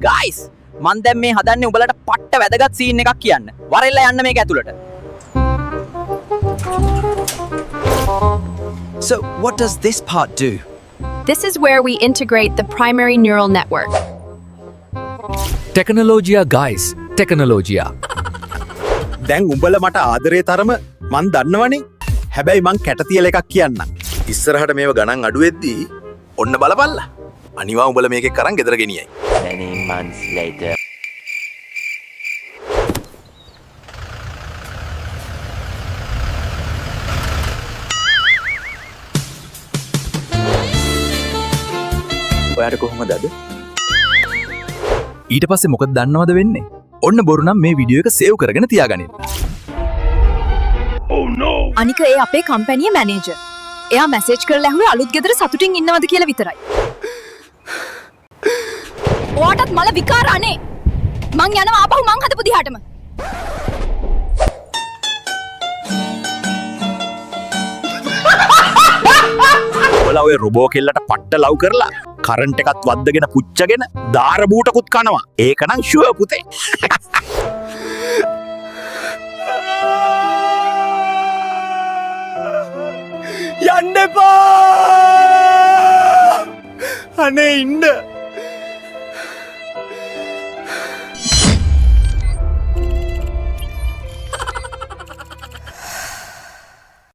guys මන් දැන් මේ හදන්නේ උඹලට පට්ට වැදගත් සීන් එකක් කියන්න. වරෙල්ලා යන්න මේක ඇතුළට. So, what does this part do? This is where we integrate the primary neural network. Technologia guys, technologia. දැන් උඹල මට ආදරේ තරම මන් දන්නවනේ. හැබැයි මං කැට තියලා එකක් කියන්නම්. ඉස්සරහට මේව ගණන් අඩු වෙද්දී ඔන්න බලපල්ලා. අනිවා උඹල මේකේ කරන් ගෙදර ගෙනියයි. Many months later. ඔයාට කොහොමද අද? ඊට පස්සේ මොකද දන්නවද වෙන්නේ? ඔන්න බොරු නම් මේ වීඩියෝ එක සේව් කරගෙන තියාගනින්න. අනික ඒ අපේ කම්පැනියේ මැනේජර්. එයා මැසේජ් කරලා ඇහුවේ අලුත් ගෙදර සතුටින් ඉන්නවද කියලා විතරයි. ඔයාටත් මල විකාරානේ. මං යනවා ආපහු මං හදපු දිහාටම. ඔයාලා ඔය රොබෝ කෙල්ලට පට්ට ලව් කරලා කරන්ට් එකත් වද්දගෙන පුච්චගෙන දාර බූටකුත් කනවා. ඒක නම් ෂුවර් පුතේ. යන්න එපා. අනේ ඉන්න.